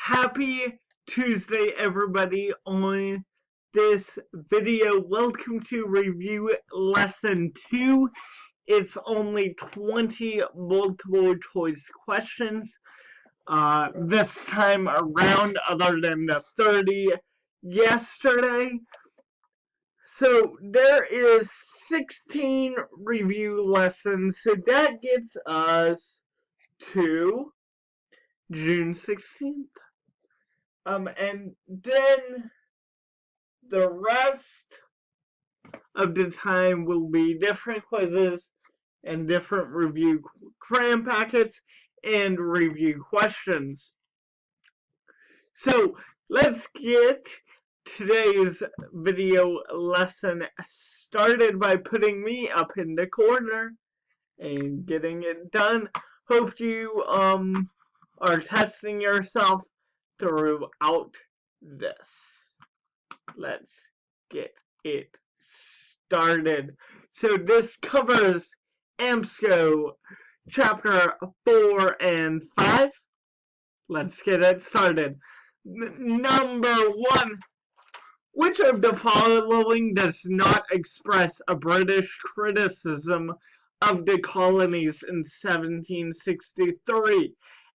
Happy Tuesday, everybody. On this video, welcome to review lesson 2. It's only 20 multiple choice questions this time around, other than the 30 yesterday. So there is 16 review lessons, so that gets us to June 16th. And then the rest of the time will be different quizzes and different review cram packets and review questions. So let's get today's video lesson started by putting me up in the corner and getting it done. Hope you are testing yourself throughout this. Let's get it started. So this covers AMSCO chapter 4 and 5. Let's get it started. Number 1. Which of the following does not express a British criticism of the colonies in 1763?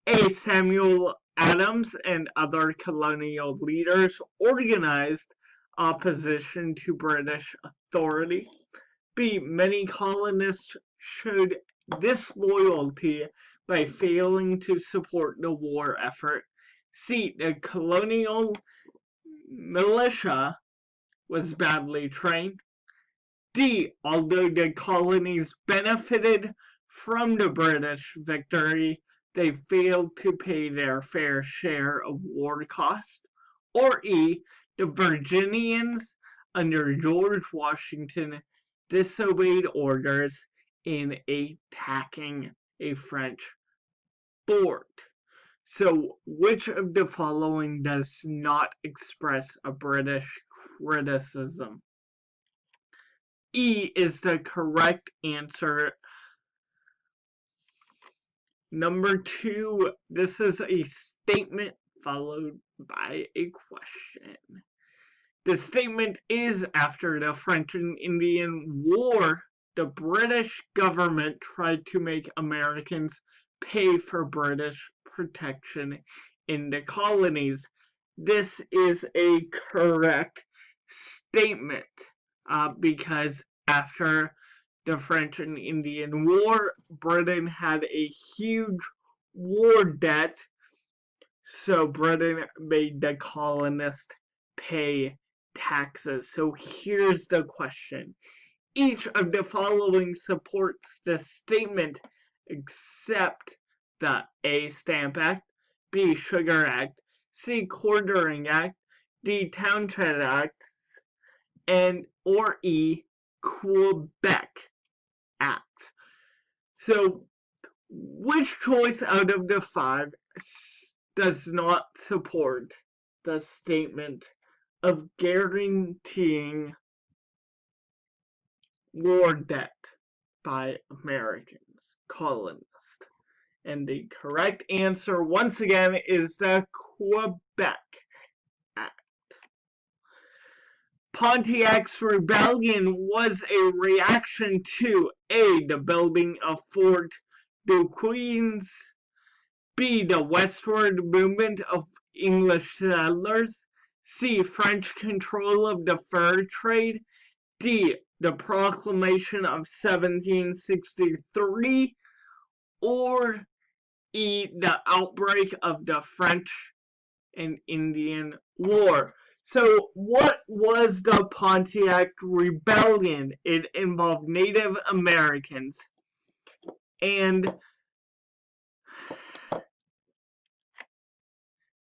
A. Samuel Adams and other colonial leaders organized opposition to British authority. B. Many colonists showed disloyalty by failing to support the war effort. C. The colonial militia was badly trained. D. Although the colonies benefited from the British victory, they failed to pay their fair share of war costs. Or E. The Virginians under George Washington disobeyed orders in attacking a French fort. So, which of the following does not express a British criticism? E is the correct answer. Number 2, this is a statement followed by a question. The statement is, after the French and Indian War, the British government tried to make Americans pay for British protection in the colonies. This is a correct statement because after the French and Indian War, Britain had a huge war debt, so Britain made the colonists pay taxes. So here's the question. Each of the following supports the statement except the A. Stamp Act, B. Sugar Act, C. Quartering Act, D. Townshend Act, or E. Quebec Act. So, which choice out of the 5 does not support the statement of guaranteeing war debt by Americans, colonists? And the correct answer, once again, is the Quebec Act. Pontiac's rebellion was a reaction to A. the building of Fort Duquesne, B. the westward movement of English settlers, C. French control of the fur trade, D. the proclamation of 1763, or E. the outbreak of the French and Indian War. So what was the Pontiac Rebellion? It involved Native Americans and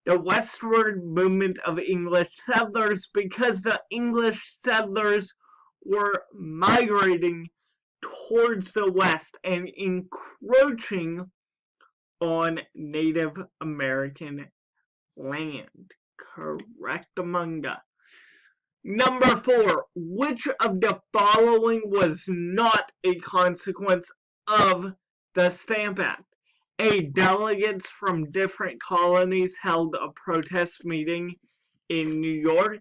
the westward movement of English settlers, because the English settlers were migrating towards the west and encroaching on Native American land. Correctamunga. Number 4. Which of the following was not a consequence of the Stamp Act? A. Delegates from different colonies held a protest meeting in New York.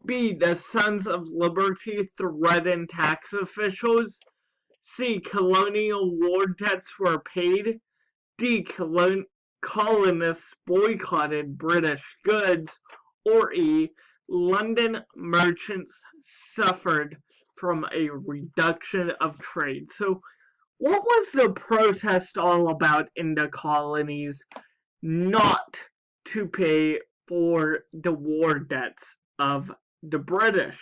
B. The Sons of Liberty threatened tax officials. C. Colonial war debts were paid. D. Colonists boycotted British goods. Or E. London merchants suffered from a reduction of trade. So, what was the protest all about in the colonies? Not to pay for the war debts of the British,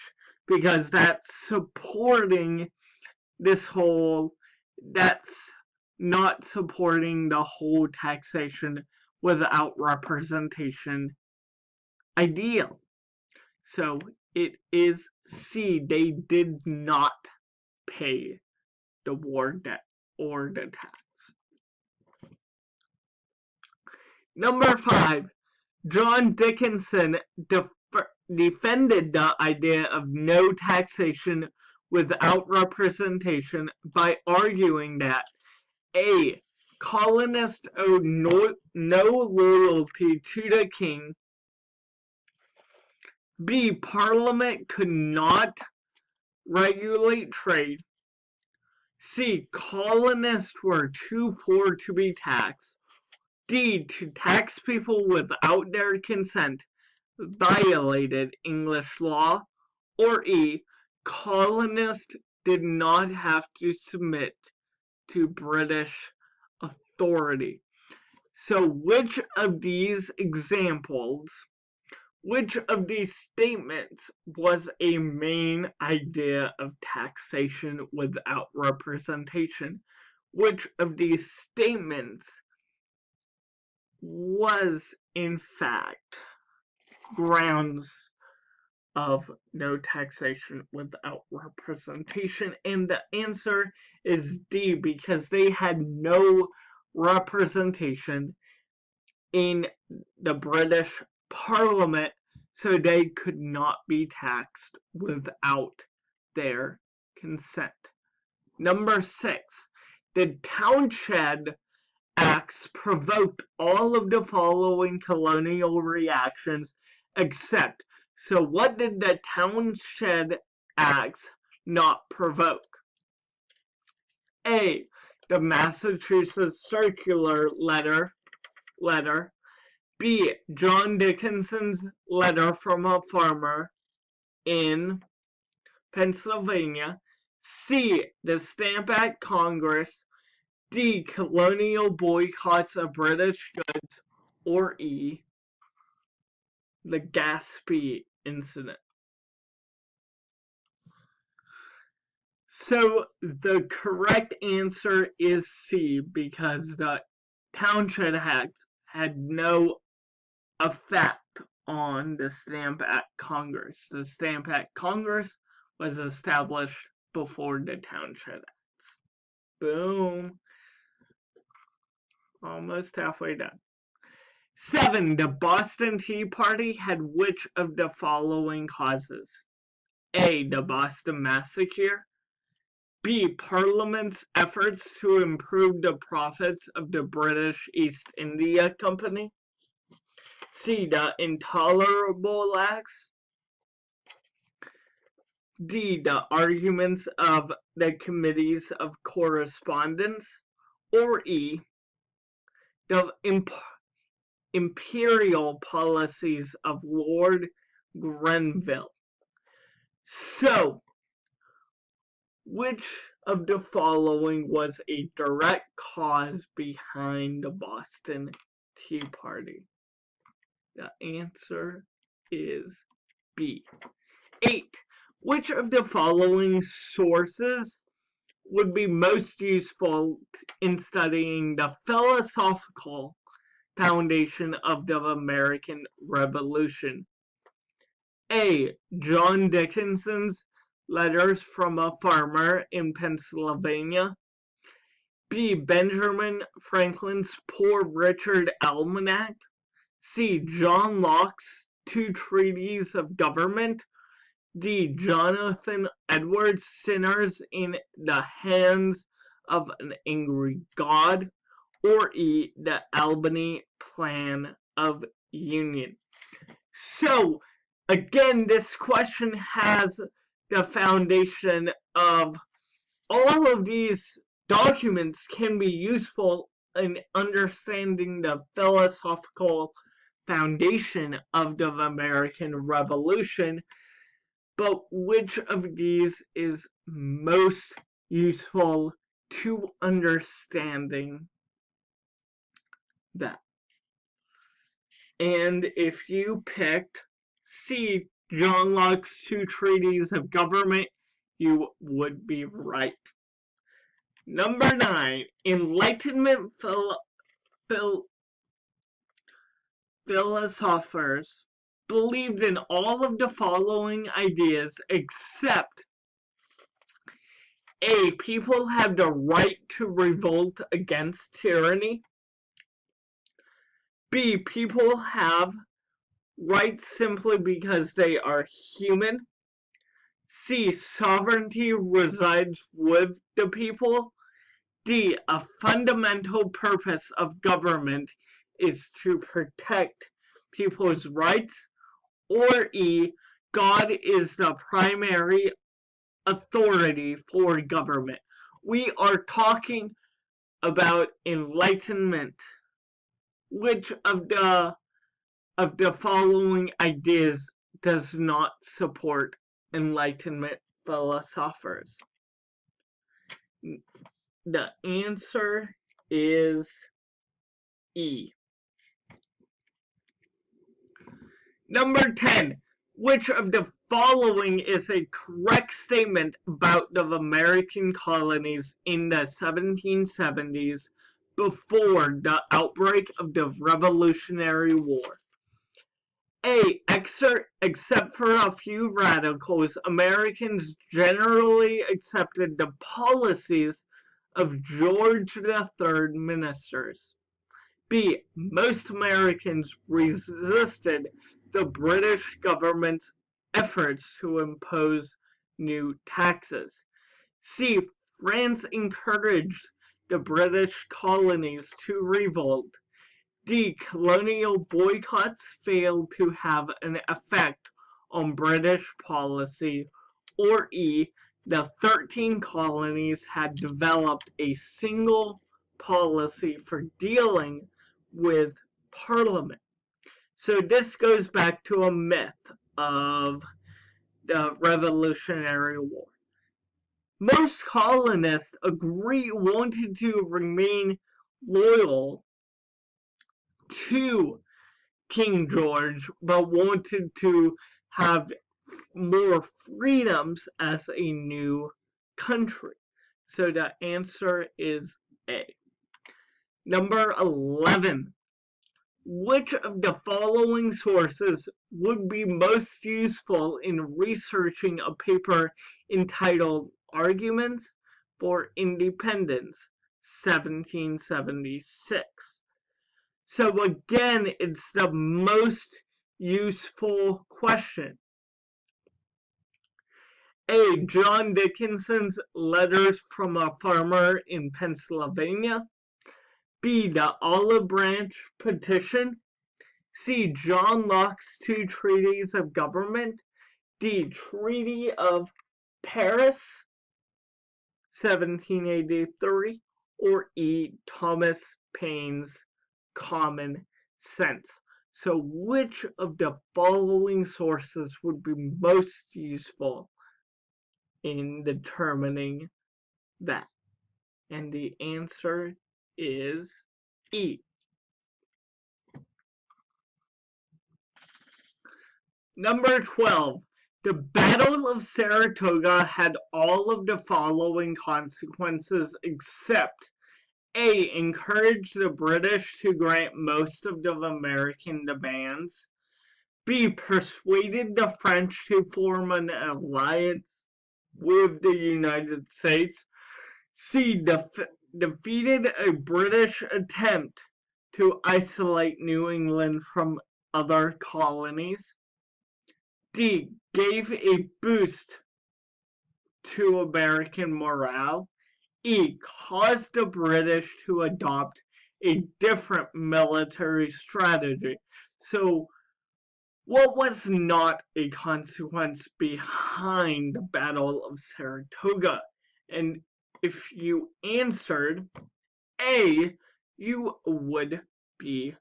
because that's supporting that's not supporting the whole taxation without representation ideal. So it is C, they did not pay the war debt or the tax. Number 5, John Dickinson defended the idea of no taxation without representation by arguing that A. Colonists owed no loyalty to the king. B. Parliament could not regulate trade. C. Colonists were too poor to be taxed. D. To tax people without their consent violated English law. Or E. Colonists did not have to submit to British authority. So which of these statements was a main idea of taxation without representation? Which of these statements was in fact grounds of no taxation without representation? And the answer is D, because they had no representation in the British Parliament, so they could not be taxed without their consent. Number 6, the Townshend Acts provoked all of the following colonial reactions except. So what did the Townshend Acts not provoke? A. The Massachusetts Circular Letter. B. John Dickinson's letter from a farmer in Pennsylvania. C. The Stamp Act Congress. D. Colonial boycotts of British goods. Or E. The Gaspee Incident. So the correct answer is C, because the Townshend Act had no effect on the Stamp Act Congress. The Stamp Act Congress was established before the Townshend Acts. Boom. Almost halfway done. 7. The Boston Tea Party had which of the following causes? A. The Boston Massacre. B. Parliament's efforts to improve the profits of the British East India Company. C. The Intolerable Acts. D. The arguments of the Committees of Correspondence. Or E. The imperial policies of Lord Grenville. So, which of the following was a direct cause behind the Boston Tea Party? The answer is B. 8. Which of the following sources would be most useful in studying the philosophical foundation of the American Revolution? A. John Dickinson's Letters from a Farmer in Pennsylvania. B. Benjamin Franklin's Poor Richard Almanac. C. John Locke's Two Treatises of Government. D. Jonathan Edwards' Sinners in the Hands of an angry God, or E, the Albany Plan of Union. So, again, this question has the foundation of all of these documents can be useful in understanding the philosophical foundation of the American Revolution, but which of these is most useful to understanding that? And if you picked C, John Locke's Two Treatises of Government, you would be right. Number 9, Enlightenment philosophers believed in all of the following ideas except A, people have the right to revolt against tyranny. B, people have rights simply because they are human. C, sovereignty resides with the people. D, a fundamental purpose of government is to protect people's rights. Or E, God is the primary authority for government. We are talking about enlightenment. Which of the following ideas does not support enlightenment philosophers? The answer is E. Number 10. Which of the following is a correct statement about the American colonies in the 1770s before the outbreak of the Revolutionary War? A. Except for a few radicals, Americans generally accepted the policies of George III ministers. B. Most Americans resisted the British government's efforts to impose new taxes. C. France encouraged the British colonies to revolt. D. Colonial boycotts failed to have an effect on British policy. Or E. The 13 colonies had developed a single policy for dealing with Parliament. So this goes back to a myth of the Revolutionary War. Most colonists wanted to remain loyal to King George, but wanted to have more freedoms as a new country. So the answer is A. Number 11. Which of the following sources would be most useful in researching a paper entitled Arguments for Independence, 1776? So again, it's the most useful question. A. John Dickinson's Letters from a Farmer in Pennsylvania. B. The Olive Branch Petition. C. John Locke's Two Treatises of Government. D. Treaty of Paris, 1783. Or E. Thomas Paine's Common Sense. So which of the following sources would be most useful in determining that? And the answer is E. Number 12. The Battle of Saratoga had all of the following consequences except A. Encouraged the British to grant most of the American demands. B. Persuaded the French to form an alliance with the United States. C. Defeated a British attempt to isolate New England from other colonies. D. Gave a boost to American morale. E. Caused the British to adopt a different military strategy. So, what was not a consequence behind the Battle of Saratoga? And if you answered A, you would be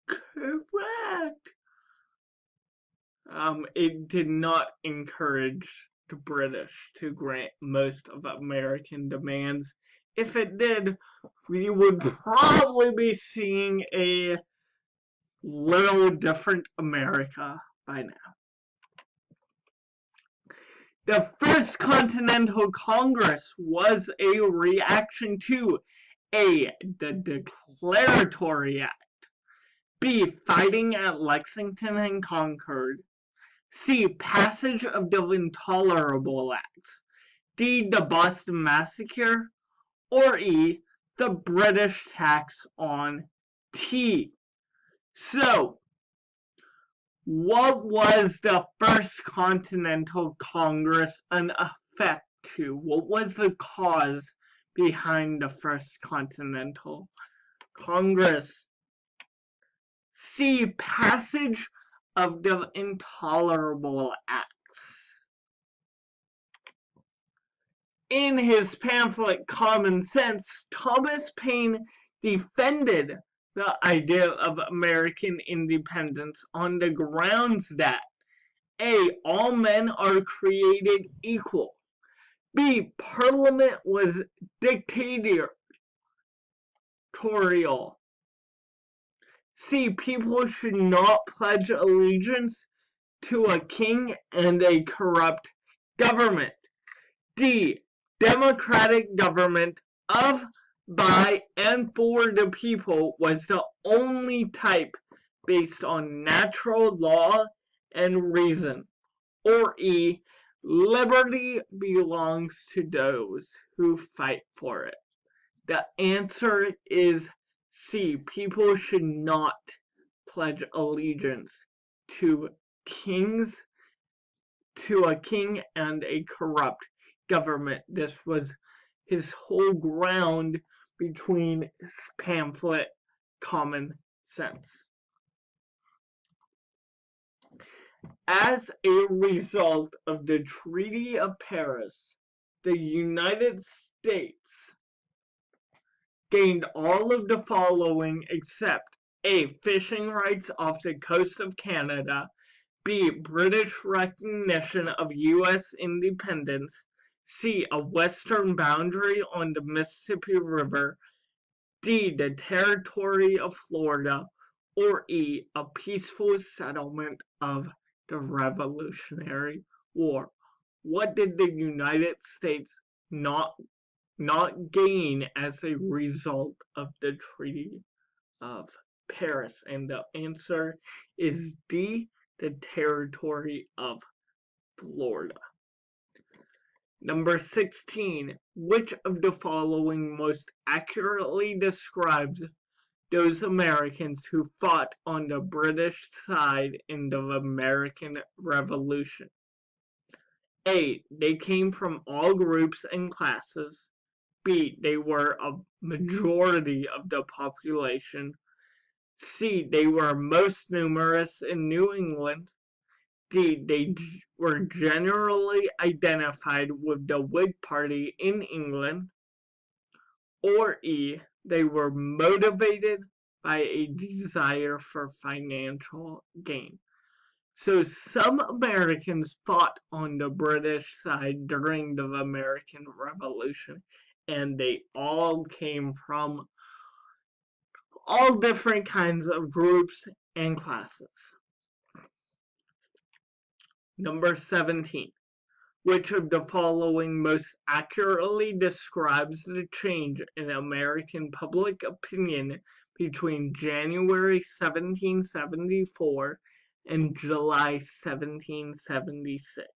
correct. It did not encourage the British to grant most of American demands. If it did, we would probably be seeing a little different America by now. The First Continental Congress was a reaction to A. The Declaratory Act, B. Fighting at Lexington and Concord, C. Passage of the Intolerable Acts, D. The Boston Massacre, or E. The British tax on tea. So, what was the First Continental Congress an effect to? What was the cause behind the First Continental Congress? C. Passage of the Intolerable Acts. In his pamphlet Common Sense, Thomas Paine defended the idea of American independence on the grounds that A. All men are created equal, B. Parliament was dictatorial, C. People should not pledge allegiance to a king and a corrupt government, D. Democratic government of, by, and for the people was the only type based on natural law and reason, or E. Liberty belongs to those who fight for it. The answer is C. People should not pledge allegiance to a king and a corrupt government. This was his whole ground between his pamphlet Common Sense. As a result of the Treaty of Paris, the United States gained all of the following except A. Fishing rights off the coast of Canada, B. British recognition of U.S. independence, C. A western boundary on the Mississippi River, D. The territory of Florida, or E. A peaceful settlement of the Revolutionary War. What did the United States not gain as a result of the Treaty of Paris? And the answer is D. The territory of Florida. Number 16. Which of the following most accurately describes those Americans who fought on the British side in the American Revolution? A. They came from all groups and classes. B. They were a majority of the population. C. They were most numerous in New England. D. They were generally identified with the Whig Party in England. Or E. They were motivated by a desire for financial gain. So some Americans fought on the British side during the American Revolution, and they all came from all different kinds of groups and classes. Number 17. Which of the following most accurately describes the change in American public opinion between January 1774 and July 1776?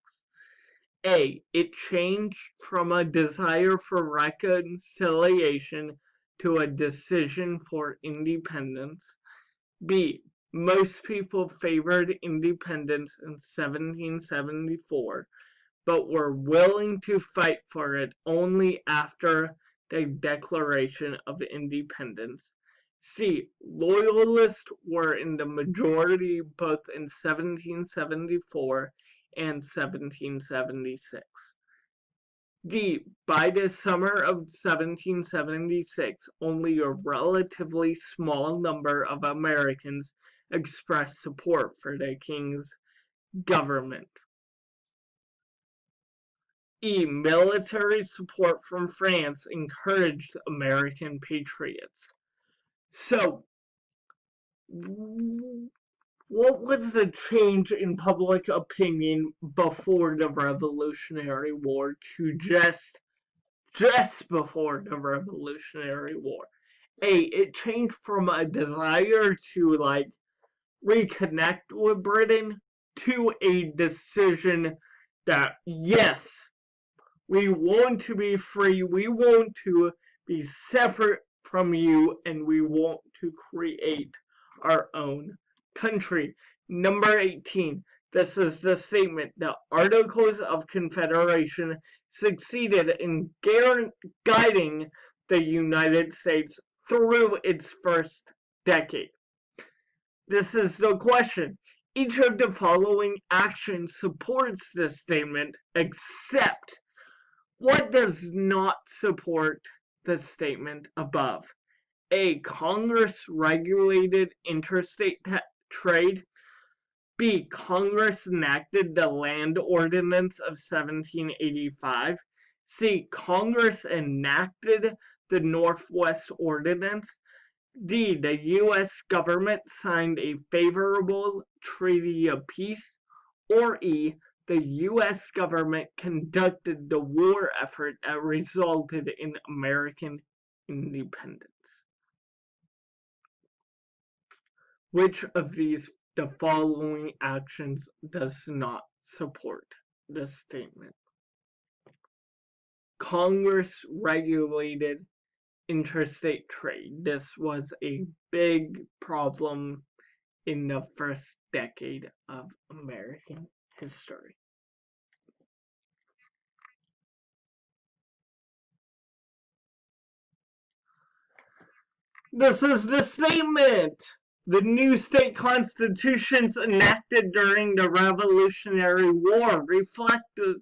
A. It changed from a desire for reconciliation to a decision for independence. B. Most people favored independence in 1774, but were willing to fight for it only after the Declaration of Independence. C. Loyalists were in the majority both in 1774 and 1776. D. By the summer of 1776, only a relatively small number of Americans expressed support for the king's government. E. Military support from France encouraged American patriots. So, what was the change in public opinion before the Revolutionary War to just before the Revolutionary War? A. It changed from a desire to reconnect with Britain to a decision that yes, we want to be free, we want to be separate from you, and we want to create our own country. Number 18. This is the statement. The Articles of Confederation succeeded in guiding the United States through its first decade. This is the question. Each of the following actions supports this statement, except what does not support the statement above? A. Congress regulated interstate trade. B. Congress enacted the Land Ordinance of 1785. C. Congress enacted the Northwest Ordinance. D. The U.S. government signed a favorable treaty of peace. Or E. The U.S. government conducted the war effort that resulted in American independence. Which of the following actions does not support this statement? Congress regulated interstate trade. This was a big problem in the first decade of American history. This is the statement. The new state constitutions enacted during the Revolutionary War reflected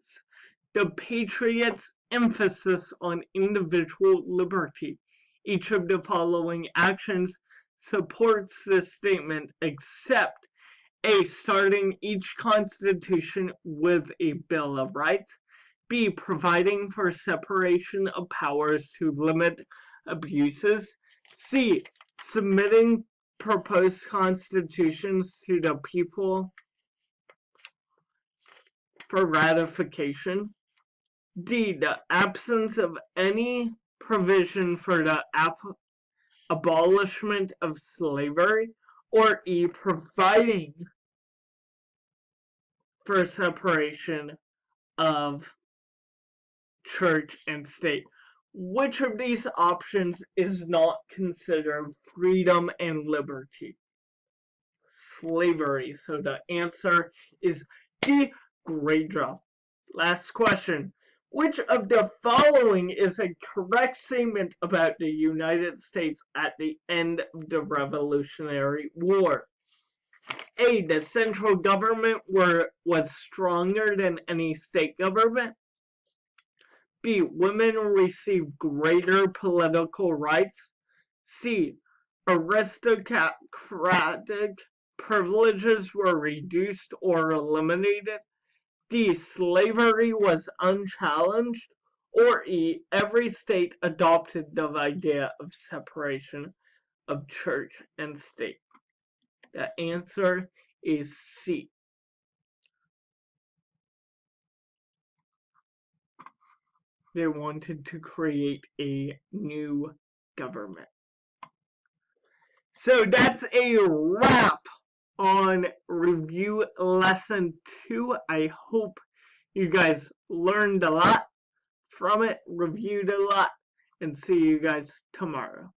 the patriots' emphasis on individual liberty. Each of the following actions supports this statement except A. Starting each constitution with a Bill of Rights. B. Providing for separation of powers to limit abuses. C. Submitting proposed constitutions to the people for ratification. D. The absence of any provision for the abolishment of slavery. Or E. Providing for separation of church and state. Which of these options is not considered freedom and liberty? Slavery. So the answer is D. Great job. Last question. Which of the following is a correct statement about the United States at the end of the Revolutionary War? A. The central government was stronger than any state government. B. Women received greater political rights. C. Aristocratic privileges were reduced or eliminated. D. Slavery was unchallenged. Or E. Every state adopted the idea of separation of church and state. The answer is C. They wanted to create a new government. So that's a wrap on review lesson 2. I hope you guys learned a lot from it, reviewed a lot, and see you guys tomorrow.